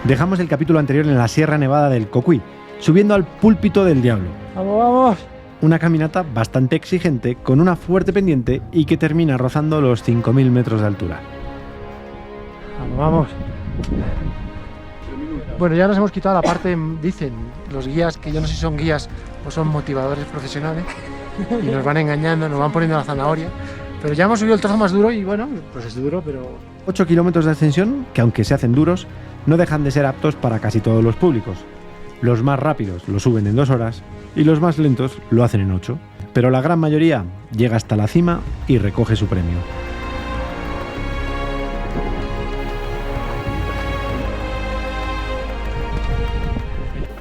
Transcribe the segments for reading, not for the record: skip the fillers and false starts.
Dejamos el capítulo anterior en la Sierra Nevada del Cocuy, subiendo al Púlpito del Diablo. ¡Vamos, vamos! Una caminata bastante exigente, con una fuerte pendiente y que termina rozando los 5.000 metros de altura. ¡Vamos, vamos! Bueno, ya nos hemos quitado la parte, dicen los guías, que yo no sé si son guías o son motivadores profesionales, y nos van engañando, nos van poniendo la zanahoria, pero ya hemos subido el trozo más duro y bueno, pues es duro, pero... 8 kilómetros de ascensión que, aunque se hacen duros, no dejan de ser aptos para casi todos los públicos. Los más rápidos lo suben en 2 horas y los más lentos lo hacen en 8, pero la gran mayoría llega hasta la cima y recoge su premio.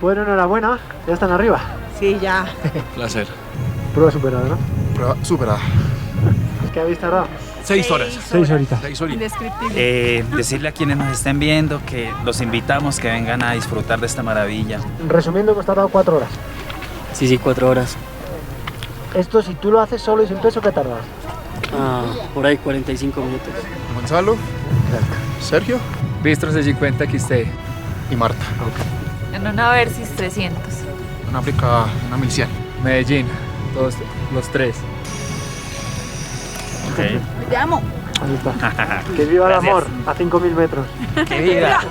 Bueno, enhorabuena, ya están arriba. Sí, ya. Placer. Prueba superada, ¿no? Prueba superada. ¿Qué habéis tardado? 6 horas. 6 horitas. 6 horitas. Indescriptible. Decirle a quienes nos estén viendo que los invitamos que vengan a disfrutar de esta maravilla. Resumiendo, hemos tardado 4 horas. Sí, 4 horas. Esto, si tú lo haces solo y sin peso, ¿qué tardas? Por ahí 45 minutos. Gonzalo, Sergio Bistros de 50 XT. y Marta. En una Versys 300. En África, una 1100. Medellín, todos los 3. Te llamo. Ahí está. Que viva el amor a 5.000 metros. ¡Que viva!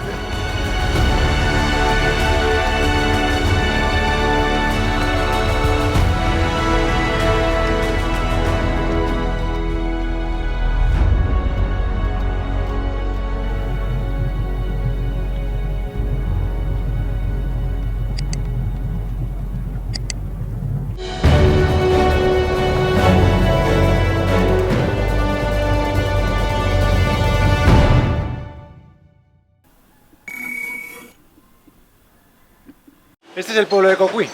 Este es el pueblo de Cocuy.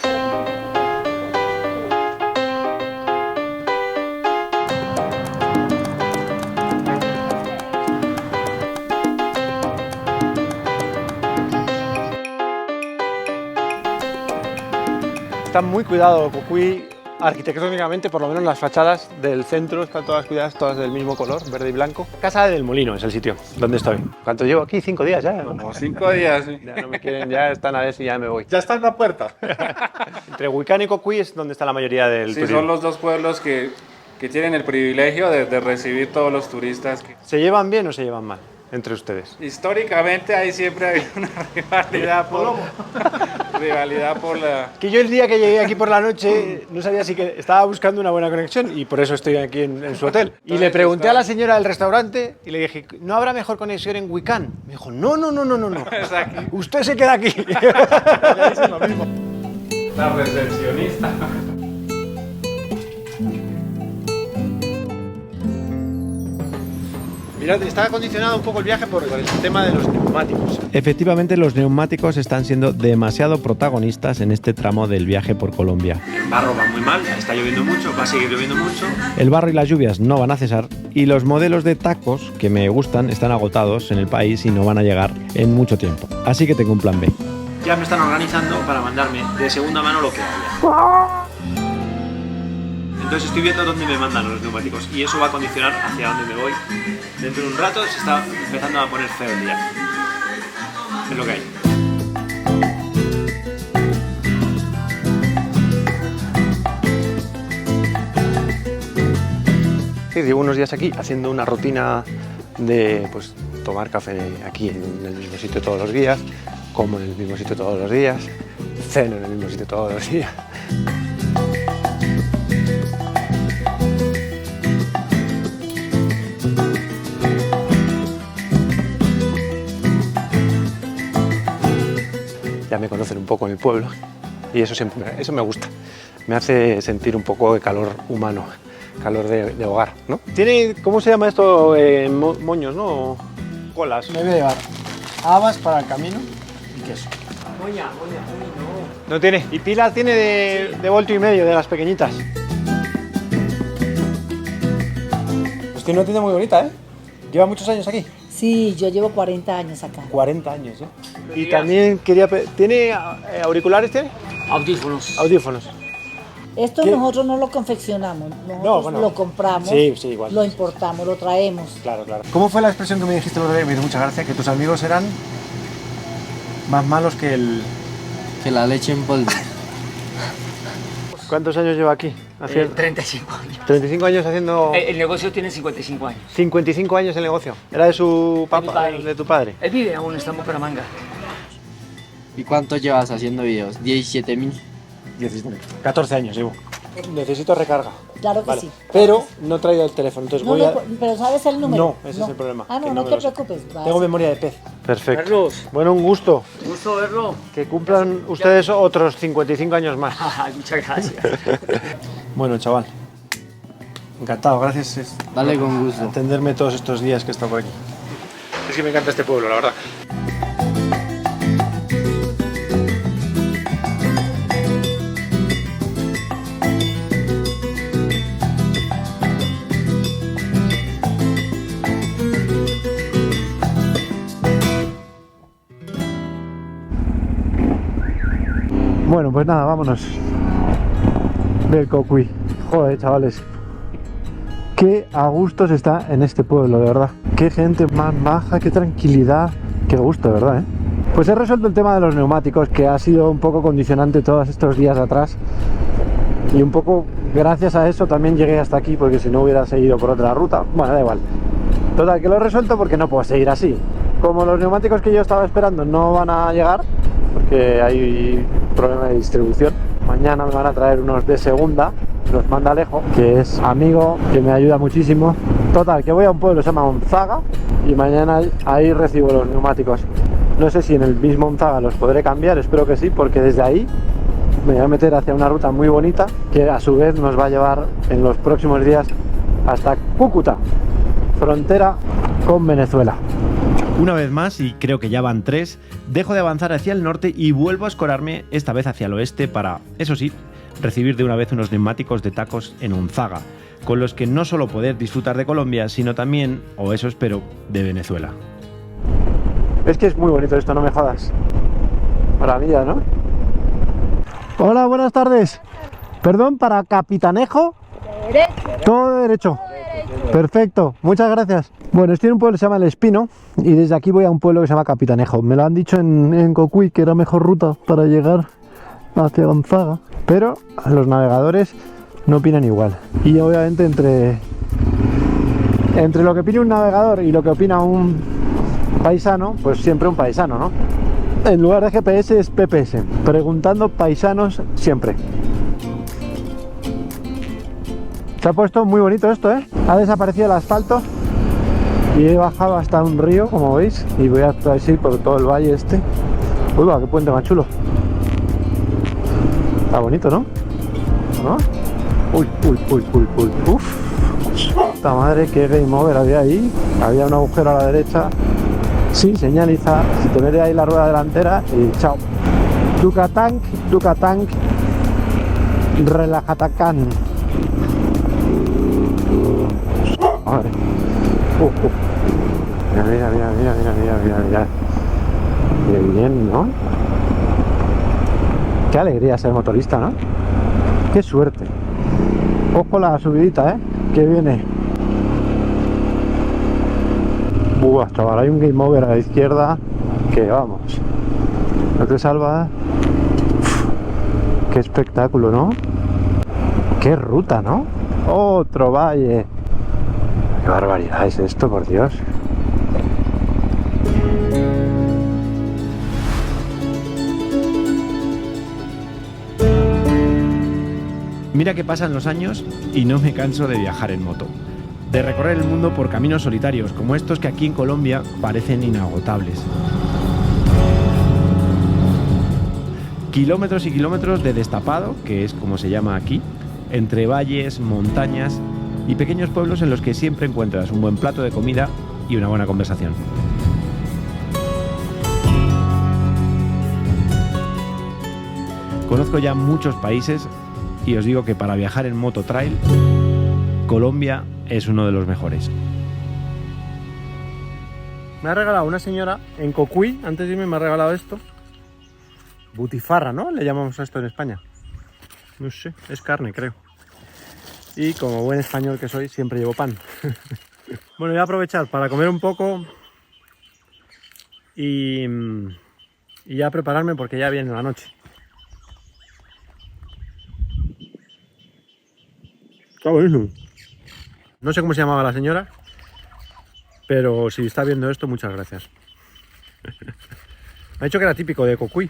Está muy cuidado Cocuy arquitectónicamente, por lo menos las fachadas del centro están todas cuidadas, todas del mismo color, verde y blanco. Casa del Molino es el sitio donde estoy. ¿Cuánto llevo aquí? 5 días ya. Como 5 días, sí. Ya no me quieren, ya están a ver si ya me voy. Ya está en la puerta. Entre Huicán y Cocuy es donde está la mayoría del Sí, turismo. son los dos pueblos que tienen el privilegio de recibir todos los turistas. ¿Se llevan bien o se llevan mal entre ustedes? Históricamente ahí siempre ha habido una rivalidad por la... Que yo el día que llegué aquí por la noche no sabía si que estaba buscando una buena conexión y por eso estoy aquí en su hotel. Y le pregunté a la señora del restaurante y le dije, ¿no habrá mejor conexión en Huicán? Me dijo, no. Es aquí. Usted se queda aquí. La recepcionista. Mirad, está condicionado un poco el viaje por el tema de los neumáticos. Efectivamente, los neumáticos están siendo demasiado protagonistas en este tramo del viaje por Colombia. El barro va muy mal, está lloviendo mucho, va a seguir lloviendo mucho. El barro y las lluvias no van a cesar y los modelos de tacos que me gustan están agotados en el país y no van a llegar en mucho tiempo. Así que tengo un plan B. Ya me están organizando para mandarme de segunda mano lo que haya. Entonces estoy viendo dónde me mandan los neumáticos y eso va a condicionar hacia dónde me voy. Dentro de un rato se está empezando a poner feo el día. Es lo que hay. Sí, llevo unos días aquí haciendo una rutina de pues, tomar café aquí en el mismo sitio todos los días, como en el mismo sitio todos los días, ceno en el mismo sitio todos los días. Ya me conocen un poco en el pueblo y eso siempre eso me gusta. Me hace sentir un poco de calor humano, calor de hogar, ¿no? Tiene, ¿cómo se llama esto? Moños, ¿no? Colas. Me voy a llevar habas para el camino y queso. Moña, no. No tiene. Y pila tiene de voltio y medio, de las pequeñitas. Pues tiene una tienda muy bonita, ¿eh? Lleva muchos años aquí. Sí, yo llevo 40 años acá. 40 años, ¿eh? Y también quería... ¿Tiene auriculares? ¿Tiene? Audífonos. Audífonos. Esto ¿Qué? nosotros no lo confeccionamos, nosotros No, bueno. lo compramos, Sí, igual. lo importamos, lo traemos. Claro. ¿Cómo fue la expresión que me dijiste el otro día? Me hizo mucha gracia, que tus amigos eran... Más malos que el... Que la leche en polvo. ¿Cuántos años lleva aquí? 35 años. 35 años haciendo... El negocio tiene 55 años. 55 años el negocio. ¿Era de su De mi papá, padre. de tu padre? Él vive aún, está en Bucaramanga. ¿Y cuánto llevas haciendo videos? 17.000. 14 años llevo. Necesito recarga. Claro que Vale. sí. Pero no he traído el teléfono, entonces No, voy a... pero ¿sabes el número? No, ese es el problema, Ah, que no, no no me te lo sé. preocupes. vas. Tengo memoria de pez. Perfecto. Carlos, Bueno, un gusto. gusto verlo. Que cumplan ustedes otros 55 años más. Muchas gracias. Bueno, chaval. Encantado, gracias Dale con gusto. atenderme todos estos días que he estado por aquí. Es que me encanta este pueblo, la verdad. Bueno, pues nada, vámonos del Cocuy. Joder, chavales. Qué a gusto se está en este pueblo, de verdad. Qué gente más maja, qué tranquilidad. Qué gusto, de verdad, ¿eh? Pues he resuelto el tema de los neumáticos, que ha sido un poco condicionante todos estos días atrás. Y un poco gracias a eso también llegué hasta aquí, porque si no hubiera seguido por otra ruta. Bueno, da igual. Total, que lo he resuelto porque no puedo seguir así. Como los neumáticos que yo estaba esperando no van a llegar, porque hay problema de distribución, mañana me van a traer unos de segunda, los manda Alejo, que es amigo, que me ayuda muchísimo. Total, que voy a un pueblo que se llama Onzaga y mañana ahí recibo los neumáticos. No sé si en el mismo Onzaga los podré cambiar, espero que sí, porque desde ahí me voy a meter hacia una ruta muy bonita que a su vez nos va a llevar en los próximos días hasta Cúcuta, frontera con Venezuela. Una vez más, y creo que ya van 3, dejo de avanzar hacia el norte y vuelvo a escorarme, esta vez hacia el oeste, para, eso sí, recibir de una vez unos neumáticos de tacos en Onzaga, con los que no solo poder disfrutar de Colombia, sino también, o eso espero, de Venezuela. Es que es muy bonito esto, no me jodas. Maravilla, ¿no? Hola, buenas tardes. Perdón, para Capitanejo. Derecho. Todo derecho. Perfecto, muchas gracias. Bueno, estoy en un pueblo que se llama El Espino y desde aquí voy a un pueblo que se llama Capitanejo. Me lo han dicho en Cocuy que era mejor ruta para llegar hacia Gonzaga, pero los navegadores no opinan igual. Y obviamente entre lo que opina un navegador y lo que opina un paisano, pues siempre un paisano, ¿no? En lugar de GPS es PPS, preguntando paisanos siempre. Se ha puesto muy bonito esto, ¿eh? Ha desaparecido el asfalto y he bajado hasta un río, como veis, y voy a ir por todo el valle este. Uy, va, qué puente más chulo. Está bonito, ¿no? ¿No? Uy, uy, uy, uy, uy, uf. Esta madre, qué game over había ahí. Había un agujero a la derecha sin señalizar. Se te mete ahí la rueda delantera y chao. Ducatank, Ducatank, Relajatacán. Madre. Mira, mira, mira, mira, mira, mira, mira, mira. Qué bien, ¿no? Qué alegría ser motorista, ¿no? Qué suerte. Ojo la subidita, ¿eh? Que viene. Buah, chaval, hay un game over a la izquierda que vamos. No te salva. Uf, qué espectáculo, ¿no? Qué ruta, ¿no? Otro valle. Qué barbaridad es esto, por Dios. Mira que pasan los años y no me canso de viajar en moto, de recorrer el mundo por caminos solitarios como estos que aquí en Colombia parecen inagotables. Kilómetros y kilómetros de destapado, que es como se llama aquí, entre valles, montañas y pequeños pueblos en los que siempre encuentras un buen plato de comida y una buena conversación. Conozco ya muchos países y os digo que para viajar en moto trail, Colombia es uno de los mejores. Me ha regalado una señora en Cocuy, antes de irme me ha regalado esto. Butifarra, ¿no? Le llamamos a esto en España. No sé, es carne, creo. Y como buen español que soy, siempre llevo pan. Bueno, voy a aprovechar para comer un poco y y ya prepararme porque ya viene la noche. Está buenísimo. No sé cómo se llamaba la señora, pero si está viendo esto, muchas gracias. Me ha dicho que era típico de Cocuy.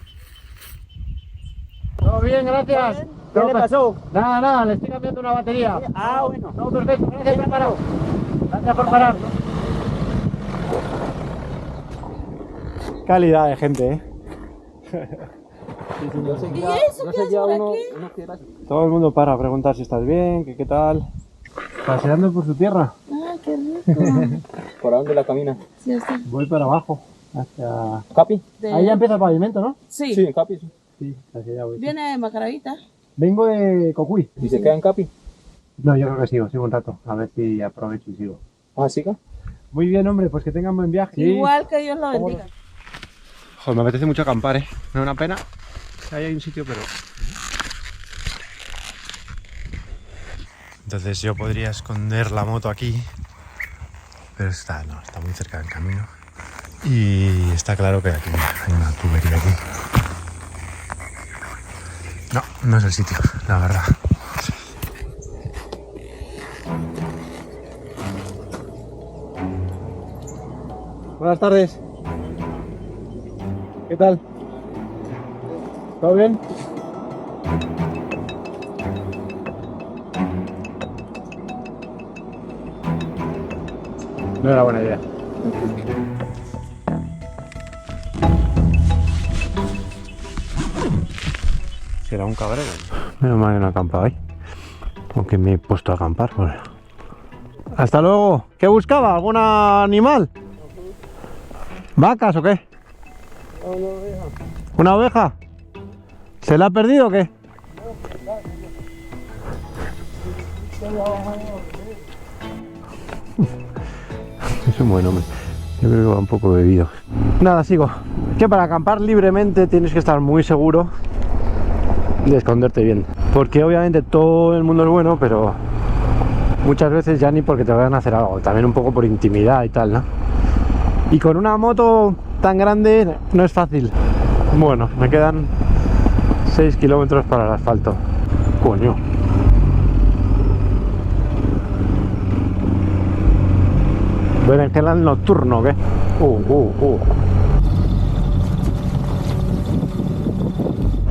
Todo bien, gracias. ¿Qué le pasó? Nada, le estoy cambiando una batería. Ah, bueno. Todo perfecto, gracias por parar. Gracias por parar. Calidad de gente, ¿eh? Todo el mundo para preguntar si estás bien, que qué tal. Paseando por su tierra. Ah, qué rico. ¿Por dónde la camina? Sí, sí. Voy para abajo, hacia... ¿Capi? Ahí ya empieza el pavimento, ¿no? Sí. Sí, en Capi. Sí. Sí, hacia allá voy. Viene de Macaravita. Vengo de Cocuy. ¿Y se queda en Capi? No, yo creo que sigo un rato. A ver si aprovecho y sigo. Ah, ¿sí? Muy bien, hombre, pues que tengan buen viaje. Igual que Dios lo bendiga. Joder, me apetece mucho acampar, ¿eh? Me da una pena. Ahí hay un sitio, pero... Entonces yo podría esconder la moto aquí, pero está muy cerca del camino. Y está claro que aquí hay una tubería aquí. No es el sitio, la verdad. Buenas tardes. ¿Qué tal? ¿Todo bien? No era buena idea. Será un cabrero. Menos mal que no he acampado ahí. Aunque me he puesto a acampar. Bueno. Hasta luego. ¿Qué buscaba? ¿Algún animal? ¿Vacas o qué? Una oveja. ¿Una oveja? ¿Se la ha perdido o qué? Es un buen hombre. Yo creo que va un poco bebido. Nada, sigo. Es que para acampar libremente tienes que estar muy seguro de esconderte bien. Porque obviamente todo el mundo es bueno, pero muchas veces ya ni porque te vayan a hacer algo. También un poco por intimidad y tal, ¿no? Y con una moto tan grande no es fácil. Bueno, me quedan 6 kilómetros para el asfalto. Coño. Berenjenal nocturno, ¿qué?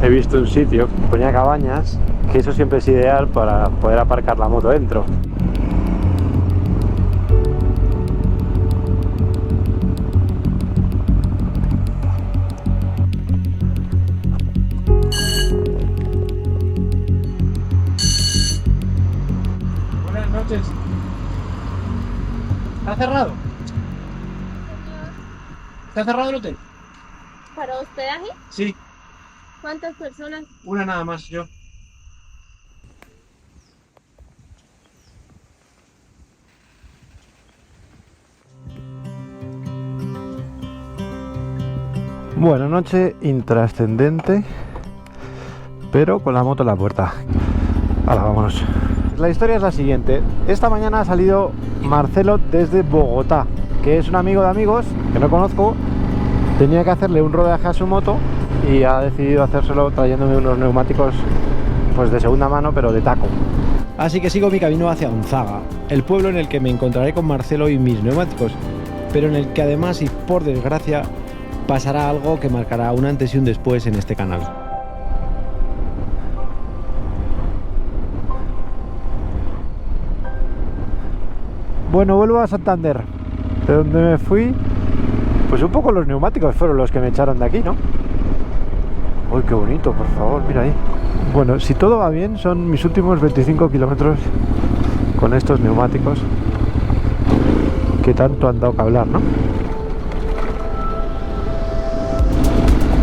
He visto un sitio que ponía cabañas, que eso siempre es ideal para poder aparcar la moto dentro. Buenas noches. ¿Está cerrado? ¿Está cerrado el hotel? ¿Para hospedaje? Sí, ¿Cuántas personas? una nada más, yo. Bueno, noche intrascendente, pero con la moto en la puerta. Ahora vámonos. La historia es la siguiente. Esta mañana ha salido Marcelo desde Bogotá, que es un amigo de amigos que no conozco. Tenía que hacerle un rodaje a su moto y ha decidido hacérselo trayéndome unos neumáticos pues de segunda mano, pero de taco. Así que sigo mi camino hacia Gonzaga, el pueblo en el que me encontraré con Marcelo y mis neumáticos, pero en el que además y por desgracia pasará algo que marcará un antes y un después en este canal. Bueno, vuelvo a Santander, de donde me fui. Pues un poco los neumáticos fueron los que me echaron de aquí, ¿no? Uy, qué bonito, por favor, mira ahí. Bueno, si todo va bien, son mis últimos 25 kilómetros con estos neumáticos que tanto han dado que hablar, ¿no?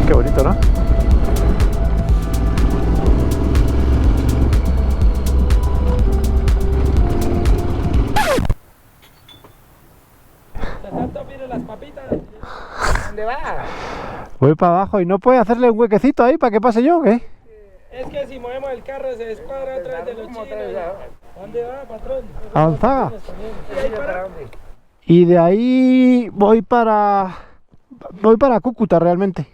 Qué bonito, ¿no? ¿Dónde va? Voy para abajo y no puede hacerle un huequecito ahí para que pase yo, ¿o qué? Es que si movemos el carro se descuadra atrás de los chinos. ¿Dónde va, patrón? ¿A Gonzaga? Y de ahí voy para Cúcuta realmente.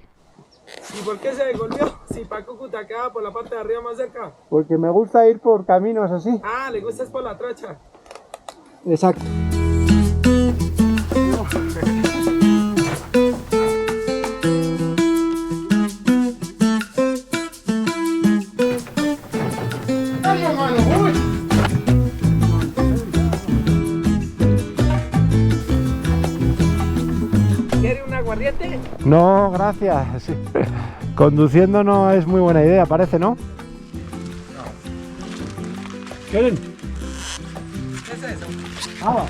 ¿Y por qué se devolvió? Si para Cúcuta queda por la parte de arriba más cerca. Porque me gusta ir por caminos así. Ah, le gusta es por la trocha. Exacto. ¿Quiere un aguardiente? No, gracias. Sí. Conduciendo no es muy buena idea, parece, ¿no? ¿Quieren? ¿Qué es eso? Agua.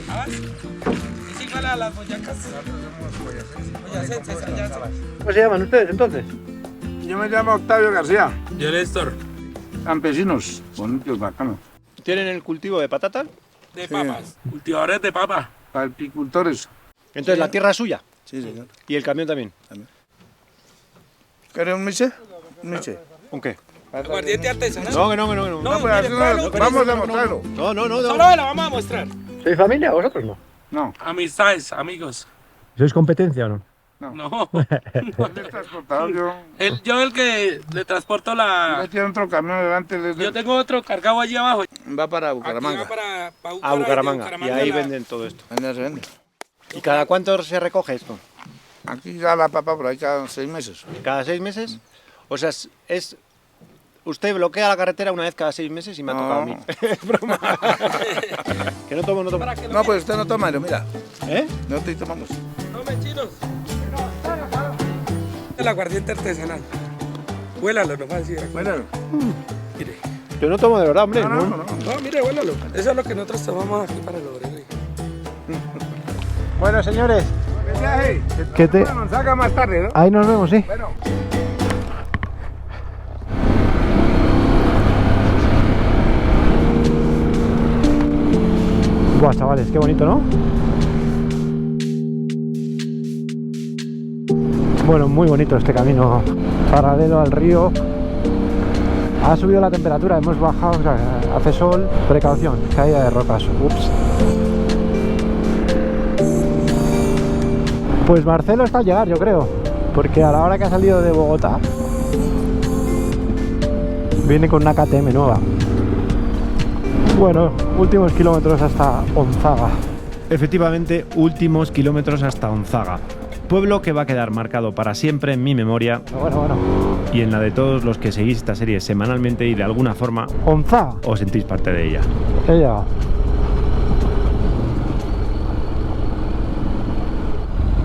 ¿Habas? ¿Es igual a las boyacas? Boyacenses, allá son. ¿Cómo se llaman ustedes entonces? Yo me llamo Octavio García. Yo, Néstor. Campesinos, bonitos, bacanos. ¿Tienen el cultivo de patata? De papas. Cultivadores de papa. Apicultores. Entonces, ¿la tierra es suya? Sí, señor. ¿Y el camión también? ¿Quieres un miche? Un miche. ¿Un qué? Aguardiente artesanal. No, que no, que no. Que no. No, pues así no, vamos a mostrarlo. No, no, no. Solo la vamos a mostrar. ¿Sois familia? ¿Vosotros no? No. Amistades, amigos. ¿Sois competencia o no? No. El transportador, Yo el que le transporto la... tiene otro camión delante. Yo tengo otro cargado allí abajo. Va para Bucaramanga. Aquí va para A Bucaramanga. Y ahí venden todo esto. Vende, se vende. ¿Y cada cuánto se recoge esto? Aquí ya la papa por ahí cada 6 meses. ¿Cada 6 meses? O sea, es... Usted bloquea la carretera una vez cada 6 meses y me ha tocado a mí. Es broma. Que no tomo, no tomo. No, pues usted no toma, mira. ¿Eh? No te tomamos. Tomen, chinos. El aguardiente artesanal. Huélalo nomás. Sí, Bueno, mire. Yo no tomo de verdad, hombre. no. No, mire, huélalo. Eso es lo que nosotros tomamos aquí para el obrero. Bueno, señores. viaje. ¿Qué te...? Nos saca más tarde, ¿no? Ahí nos vemos, sí. Bueno. Buah, chavales, qué bonito, ¿no? Bueno, muy bonito este camino paralelo al río. Ha subido la temperatura, hemos bajado, o sea, hace sol, precaución, caída de rocas. Ups. Pues Marcelo está al llegar, yo creo, porque a la hora que ha salido de Bogotá viene con una KTM nueva. Bueno, últimos kilómetros hasta Onzaga. Efectivamente, últimos kilómetros hasta Onzaga. Pueblo que va a quedar marcado para siempre en mi memoria y en la de todos los que seguís esta serie semanalmente y de alguna forma Onzaga os sentís parte de ella.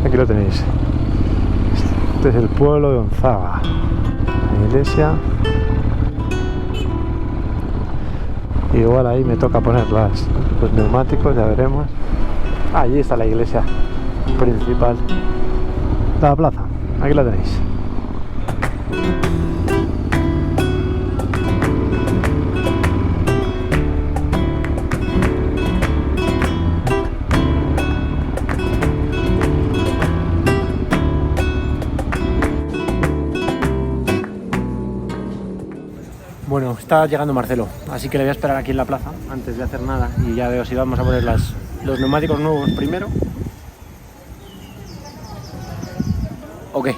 Aquí lo tenéis. Este es el pueblo de Onzaga. La iglesia. Igual ahí me toca poner los neumáticos, ya veremos. Allí está la iglesia principal de la plaza. Aquí la tenéis. Bueno, está llegando Marcelo, así que le voy a esperar aquí en la plaza antes de hacer nada y ya veo si vamos a poner los neumáticos nuevos primero. Ok.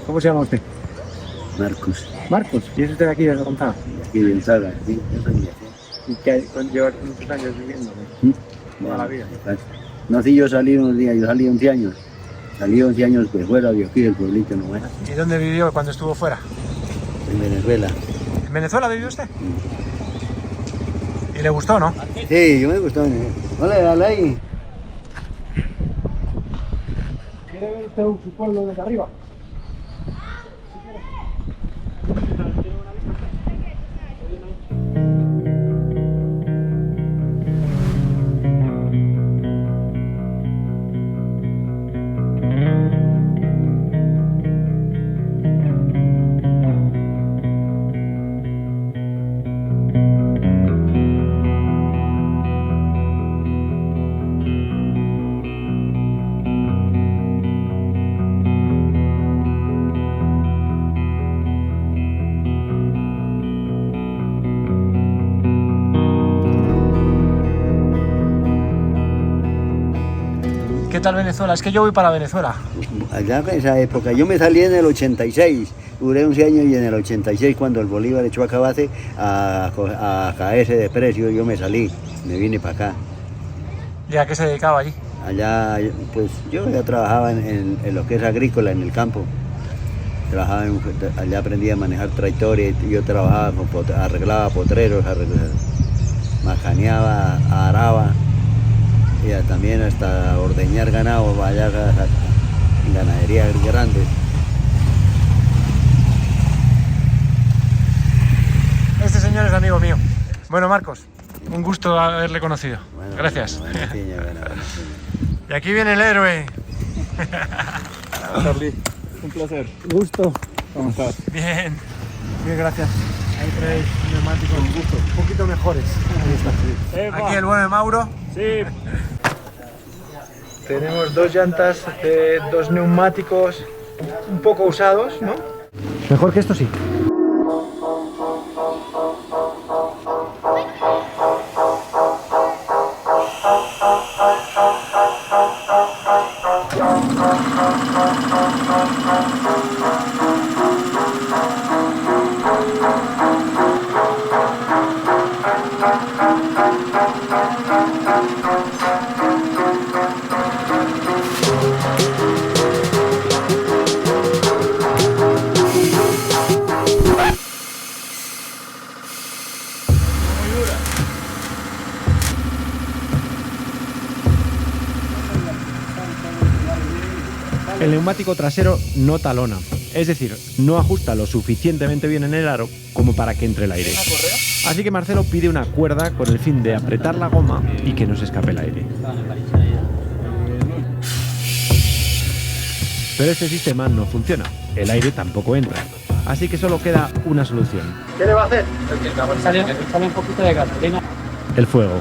¿Cómo se llama usted? Marcos. Marcos, ¿y es usted de aquí de Gonzaga? Aquí de Gonzaga, sí, yo soy de aquí. ¿Y qué lleva muchos años viviendo? Toda la vida. No, yo salí unos días, yo salí 11 años. Salí 11 años de fuera de aquí del pueblito nomás. ¿Y dónde vivió cuando estuvo fuera? En Venezuela. ¿En Venezuela vivió usted? ¿Y le gustó, no? Sí, yo me gustó. Hola, dale ahí. ¿Quiere ver usted su pueblo desde arriba? qué tal Venezuela? Es que yo voy para Venezuela. Allá en esa época, yo me salí en el 86, duré 11 años y en el 86 cuando el Bolívar echó a Cavate a caerse de precio, yo me salí, me vine para acá. ¿Y a qué se dedicaba allí? Allá, pues yo ya trabajaba en lo que es agrícola, en el campo. Allá aprendí a manejar tractores, yo trabajaba, arreglaba potreros, macaneaba, araba, y también hasta ordeñar ganado, allá en ganaderías grandes. Este señor es amigo mío. Bueno, Marcos, un gusto haberle conocido. Bueno, gracias. Bueno. Y aquí viene el héroe. Charlie, un placer. Gusto. ¿Cómo estás? Bien, bien, gracias. Ahí traéis neumáticos un poquito mejores. Aquí el bueno de Mauro. Sí. Tenemos dos llantas de dos neumáticos un poco usados, ¿no? Mejor que esto sí. El neumático trasero no talona, es decir, no ajusta lo suficientemente bien en el aro como para que entre el aire. Así que Marcelo pide una cuerda con el fin de apretar la goma y que no se escape el aire. Pero este sistema no funciona, el aire tampoco entra, así que solo queda una solución. ¿Qué le va a hacer? Sale un poquito de gasolina. El fuego.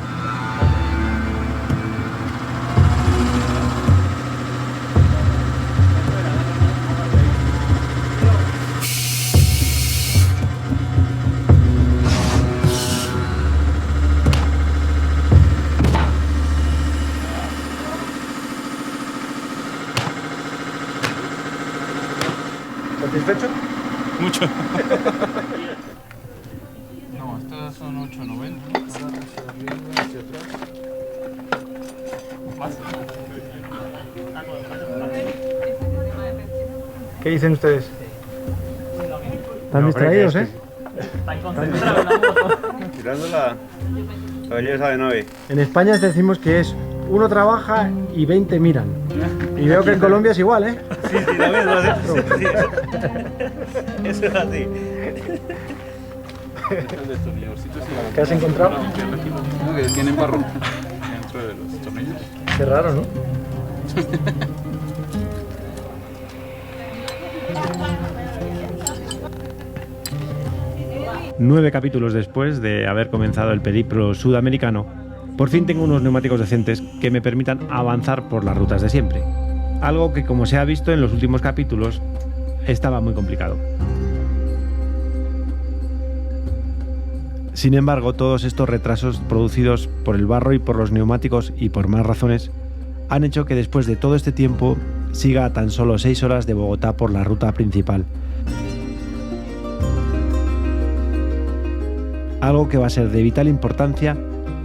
¿Satisfecho? Mucho. No, estos son 8.90. ¿Qué dicen ustedes? ¿Están distraídos, eh? Tirando la belleza de nave. En España decimos que es uno trabaja y 20 miran. Y veo que en Colombia es igual, ¿eh? Sí, lo mismo, sí. Eso es así. ¿Qué has encontrado? No, que tienen barro dentro de los tornillos. Qué raro, ¿no? 9 capítulos después de haber comenzado el periplo sudamericano, por fin tengo unos neumáticos decentes que me permitan avanzar por las rutas de siempre. Algo que, como se ha visto en los últimos capítulos, estaba muy complicado. Sin embargo, todos estos retrasos producidos por el barro y por los neumáticos y por más razones han hecho que después de todo este tiempo siga a tan solo 6 horas de Bogotá por la ruta principal. Algo que va a ser de vital importancia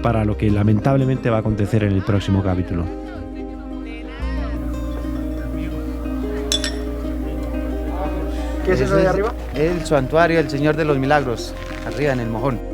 para lo que lamentablemente va a acontecer en el próximo capítulo. ¿Qué es eso de arriba? El santuario del Señor de los Milagros, arriba en el mojón.